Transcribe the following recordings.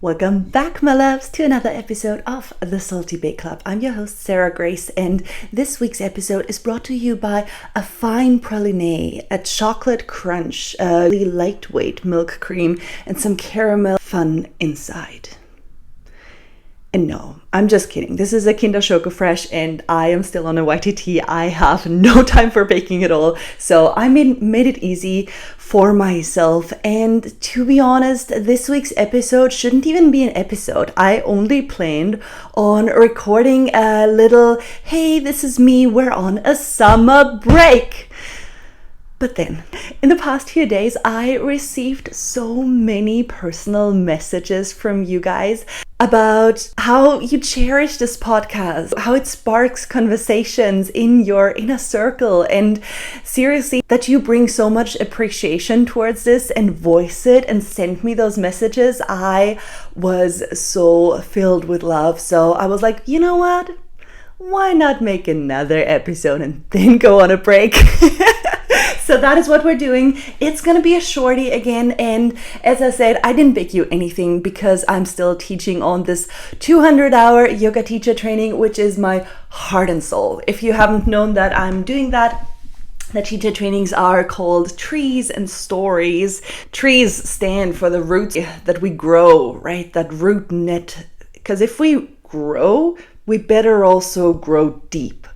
Welcome back, my loves, to another episode of The Salty Bake Club. I'm your host, Sarah Grace, and this week's episode is brought to you by a fine praline, a chocolate crunch, a really lightweight milk cream, and some caramel fun inside. And no, I'm just kidding. This is a Kinder Schoko Fresh and I am still on a YTT. I have no time for baking at all. So I made it easy for myself. And to be honest, this week's episode shouldn't even be an episode. I only planned on recording a little, hey, this is me, we're on a summer break. But then, in the past few days, I received so many personal messages from you guys about how you cherish this podcast, how it sparks conversations in your inner circle, and seriously, that you bring so much appreciation towards this and voice it and send me those messages. I was so filled with love. So I was like, you know what? Why not make another episode and then go on a break? So that is what we're doing. It's going to be a shorty again. And as I said, I didn't bake you anything because I'm still teaching on this 200-hour yoga teacher training, which is my heart and soul. If you haven't known that I'm doing that, the teacher trainings are called Trees and Stories. Trees stand for the roots that we grow, right? That root net. Because if we grow, we better also grow deep.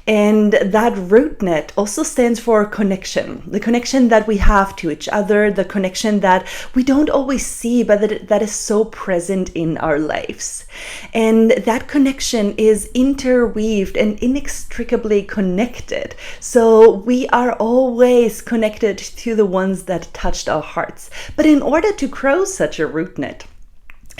And that root net also stands for connection, the connection that we have to each other, the connection that we don't always see, but that is so present in our lives. And that connection is interweaved and inextricably connected. So we are always connected to the ones that touched our hearts. But in order to grow such a root net,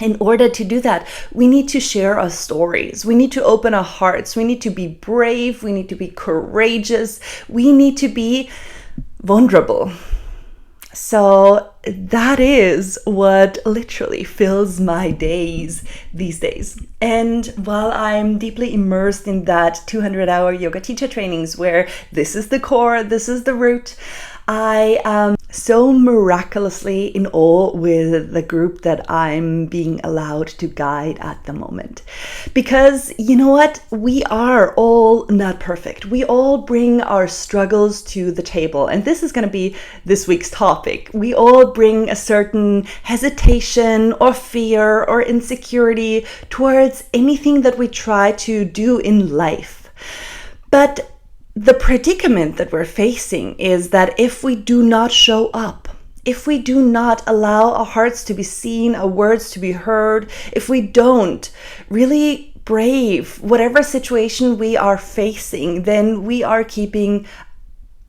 in order to do that, we need to share our stories. We need to open our hearts. We need to be brave. We need to be courageous. We need to be vulnerable. So that is what literally fills my days these days. And while I'm deeply immersed in that 200-hour yoga teacher trainings where this is the core, this is the root, I am so miraculously in awe with the group that I'm being allowed to guide at the moment. Because you know what? We are all not perfect. We all bring our struggles to the table. And this is going to be this week's topic. We all bring a certain hesitation or fear or insecurity towards anything that we try to do in life. But the predicament that we're facing is that if we do not show up, if we do not allow our hearts to be seen, our words to be heard, if we don't really brave whatever situation we are facing, then we are keeping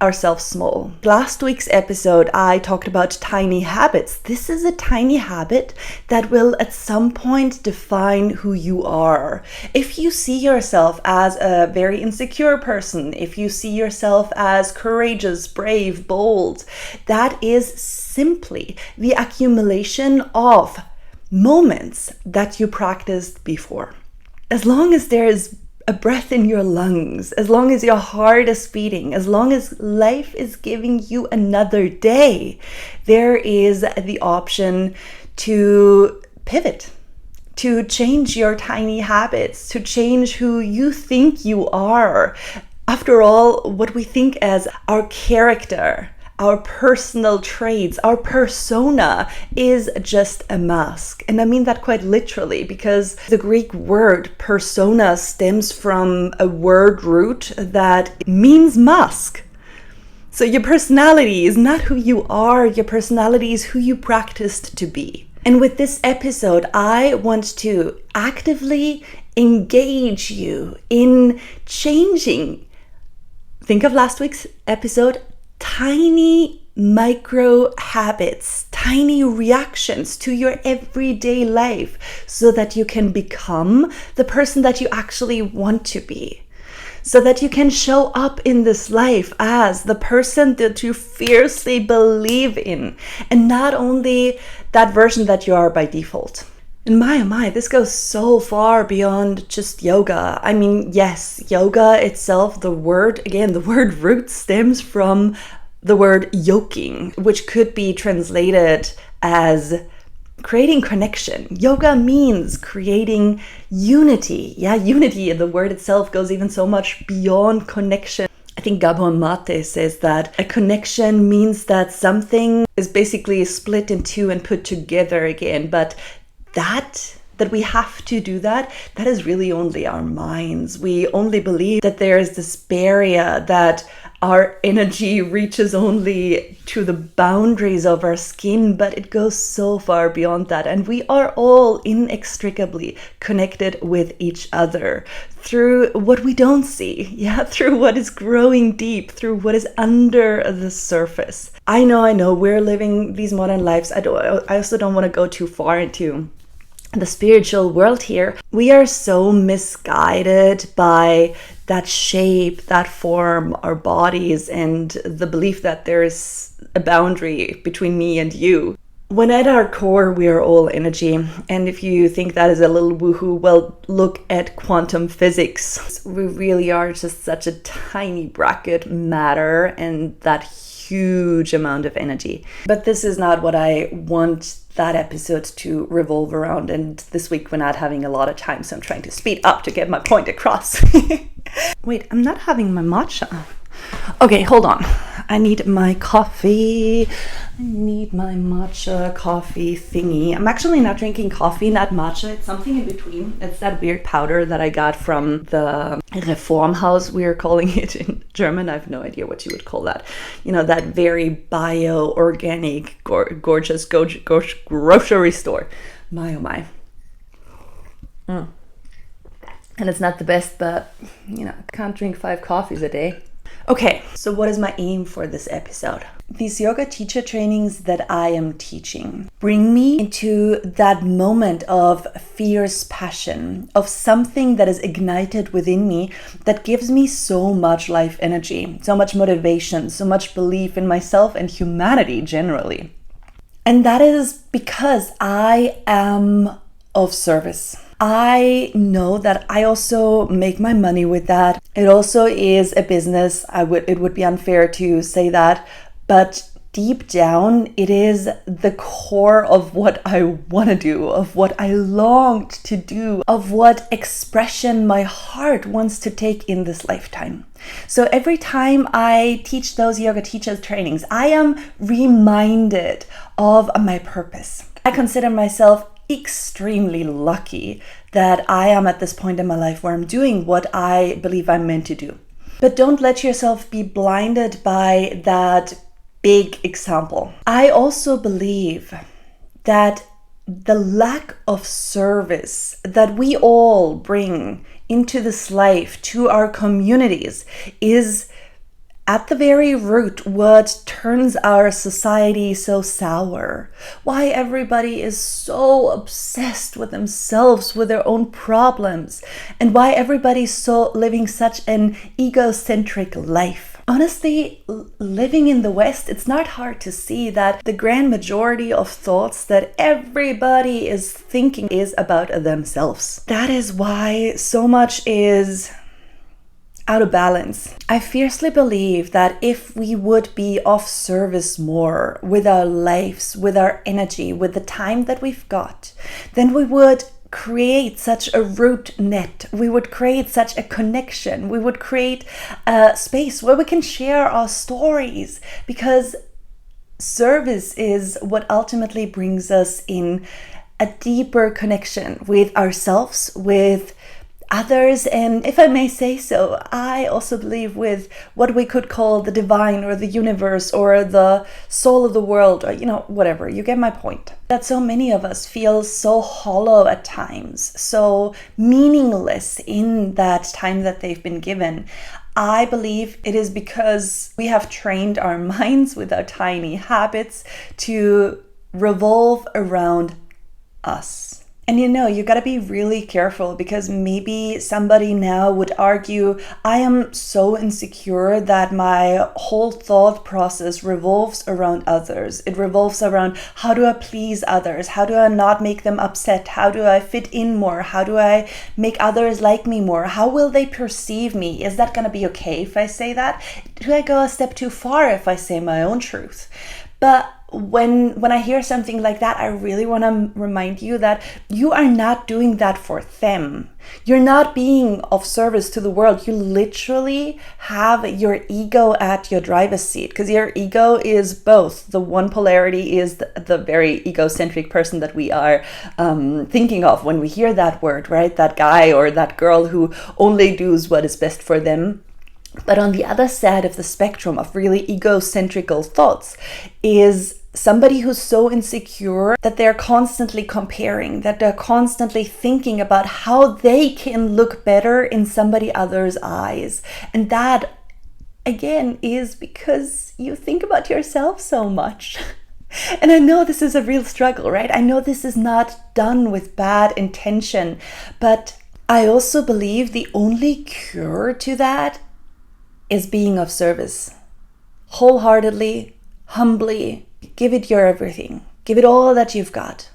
ourselves small. Last week's episode, I talked about tiny habits. This is a tiny habit that will at some point define who you are. If you see yourself as a very insecure person, if you see yourself as courageous, brave, bold, that is simply the accumulation of moments that you practiced before. As long as there is a breath in your lungs, as long as your heart is beating, as long as life is giving you another day, there is the option to pivot, to change your tiny habits, to change who you think you are. After all, what we think as our character, our personal traits, our persona is just a mask. And I mean that quite literally because the Greek word persona stems from a word root that means mask. So your personality is not who you are, your personality is who you practiced to be. And with this episode, I want to actively engage you in changing. Think of last week's episode. Tiny micro habits, tiny reactions to your everyday life so that you can become the person that you actually want to be. So that you can show up in this life as the person that you fiercely believe in. And not only that version that you are by default. And my, oh my, this goes so far beyond just yoga. I mean, yes, yoga itself, the word root stems from the word yoking, which could be translated as creating connection. Yoga means creating unity. Yeah, unity, the word itself goes even so much beyond connection. I think Gabor Mate says that a connection means that something is basically split in two and put together again, but that we have to do that is really only our minds. We only believe that there is this barrier, that our energy reaches only to the boundaries of our skin, but it goes so far beyond that. And we are all inextricably connected with each other through what we don't see, through what is growing deep, through what is under the surface. I know, we're living these modern lives. I also don't want to go too far into the spiritual world here. We are so misguided by that shape, that form, our bodies, and the belief that there is a boundary between me and you. When at our core, we are all energy. And if you think that is a little woohoo, well, look at quantum physics. We really are just such a tiny bracket matter and that huge amount of energy. But this is not what I want that episode to revolve around. And this week we're not having a lot of time, so I'm trying to speed up to get my point across. Wait, I'm not having my matcha. Okay, hold on. I need my coffee. I need my matcha coffee thingy. I'm actually not drinking coffee, not matcha. It's something in between. It's that weird powder that I got from the Reformhaus, we are calling it in German. I have no idea what you would call that. You know, that very bio-organic, gorgeous grocery store. My, oh my. And it's not the best, but, I can't drink 5 coffees a day. Okay, so what is my aim for this episode? These yoga teacher trainings that I am teaching bring me into that moment of fierce passion, of something that is ignited within me that gives me so much life energy, so much motivation, so much belief in myself and humanity generally. And that is because I am of service. I know that I also make my money with that. It also is a business. It would be unfair to say that, but deep down, it is the core of what I want to do, of what I longed to do, of what expression my heart wants to take in this lifetime. So every time I teach those yoga teachers trainings, I am reminded of my purpose. I consider myself extremely lucky that I am at this point in my life where I'm doing what I believe I'm meant to do. But don't let yourself be blinded by that big example. I also believe that the lack of service that we all bring into this life to our communities is at the very root what turns our society so sour. Why everybody is so obsessed with themselves, with their own problems, and why everybody's so living such an egocentric life. Honestly, living in the West, it's not hard to see that the grand majority of thoughts that everybody is thinking is about themselves. That is why so much is out of balance. I fiercely believe that if we would be of service more with our lives, with our energy, with the time that we've got, then we would create such a root net. We would create such a connection. We would create a space where we can share our stories, because service is what ultimately brings us in a deeper connection with ourselves, with others, and if I may say so, I also believe with what we could call the divine or the universe or the soul of the world, or whatever. You get my point. That so many of us feel so hollow at times, so meaningless in that time that they've been given. I believe it is because we have trained our minds with our tiny habits to revolve around us. And you gotta be really careful, because maybe somebody now would argue, I am so insecure that my whole thought process revolves around others. It revolves around, how do I please others? How do I not make them upset? How do I fit in more? How do I make others like me more? How will they perceive me? Is that gonna be okay if I say that? Do I go a step too far if I say my own truth? But when I hear something like that, I really want to remind you that you are not doing that for them. You're not being of service to the world. You literally have your ego at your driver's seat, because your ego is both. The one polarity is the very egocentric person that we are thinking of when we hear that word, right? That guy or that girl who only does what is best for them. But on the other side of the spectrum of really egocentrical thoughts is somebody who's so insecure that they're constantly comparing, that they're constantly thinking about how they can look better in somebody else's eyes. And that, again, is because you think about yourself so much. And I know this is a real struggle, right? I know this is not done with bad intention, but I also believe the only cure to that is being of service. Wholeheartedly, humbly, give it your everything. Give it all that you've got.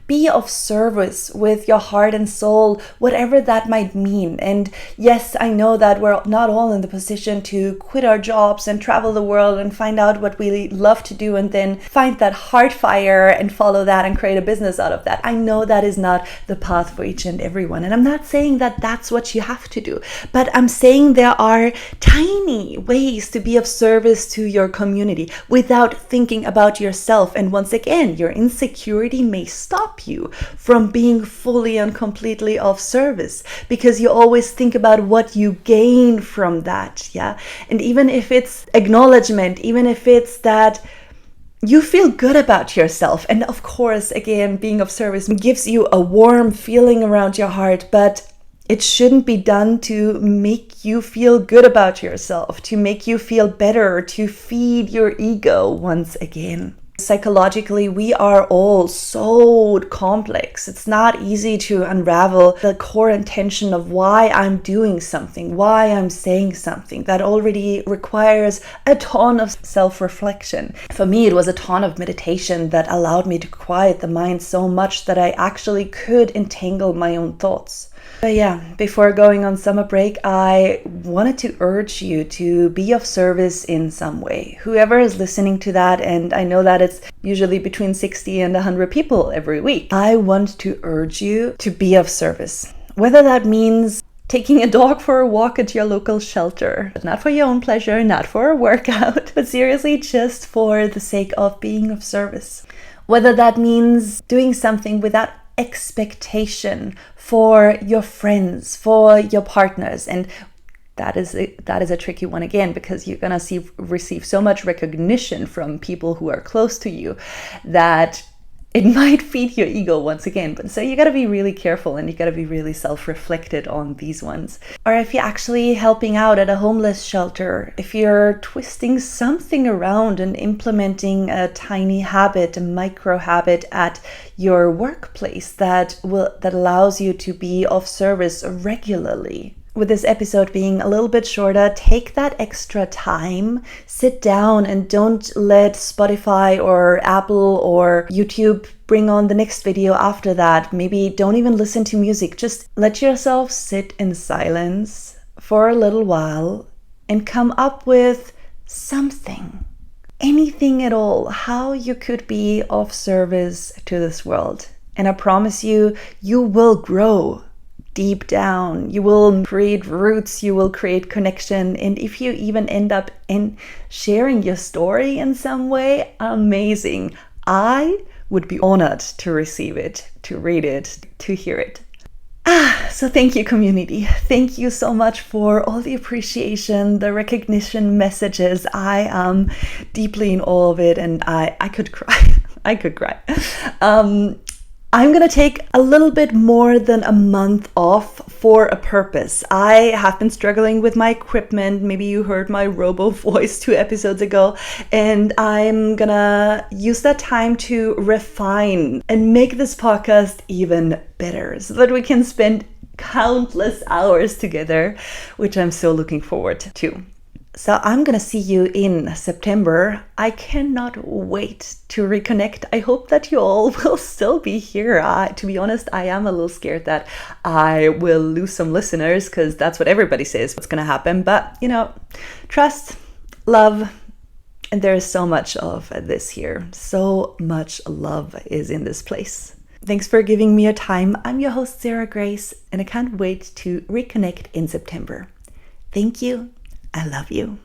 Be of service with your heart and soul, whatever that might mean. And yes, I know that we're not all in the position to quit our jobs and travel the world and find out what we love to do and then find that heart fire and follow that and create a business out of that. I know that is not the path for each and everyone. And I'm not saying that that's what you have to do, but I'm saying there are tiny ways to be of service to your community without thinking about yourself. And once again, your insecurity may stop you from being fully and completely of service, because you always think about what you gain from that. Yeah. And even if it's acknowledgement, even if it's that you feel good about yourself, and of course, again, being of service gives you a warm feeling around your heart, but it shouldn't be done to make you feel good about yourself, to make you feel better, to feed your ego once again. Psychologically, we are all so complex. It's not easy to unravel the core intention of why I'm doing something, why I'm saying something. That already requires a ton of self-reflection. For me, it was a ton of meditation that allowed me to quiet the mind so much that I actually could entangle my own thoughts. But yeah, before going on summer break, I wanted to urge you to be of service in some way. Whoever is listening to that, and I know that it's usually between 60 and 100 people every week, I want to urge you to be of service. Whether that means taking a dog for a walk at your local shelter, but not for your own pleasure, not for a workout, but seriously just for the sake of being of service. Whether that means doing something without expectation for your friends, for your partners. And that is a tricky one again, because you're gonna receive so much recognition from people who are close to you that it might feed your ego once again. But so you got to be really careful, and you got to be really self-reflected on these ones. Or if you're actually helping out at a homeless shelter, if you're twisting something around and implementing a tiny habit, a micro habit at your workplace that allows you to be of service regularly. With this episode being a little bit shorter, take that extra time, sit down, and don't let Spotify or Apple or YouTube bring on the next video after that. Maybe don't even listen to music. Just let yourself sit in silence for a little while and come up with something, anything at all, how you could be of service to this world. And I promise you, you will grow. Deep down, you will create roots, you will create connection, and if you even end up in sharing your story in some way, amazing. I would be honored to receive it, to read it, to hear it. So thank you, community. Thank you so much for all the appreciation, the recognition messages. I am deeply in awe of it, and I could cry. I could cry. I'm going to take a little bit more than a month off for a purpose. I have been struggling with my equipment. Maybe you heard my robo voice 2 episodes ago, and I'm going to use that time to refine and make this podcast even better so that we can spend countless hours together, which I'm so looking forward to. So I'm going to see you in September. I cannot wait to reconnect. I hope that you all will still be here. To be honest, I am a little scared that I will lose some listeners, because that's what everybody says what's going to happen. But, trust, love, And there is so much of this here. So much love is in this place. Thanks for giving me your time. I'm your host, Sarah Grace, and I can't wait to reconnect in September. Thank you. I love you.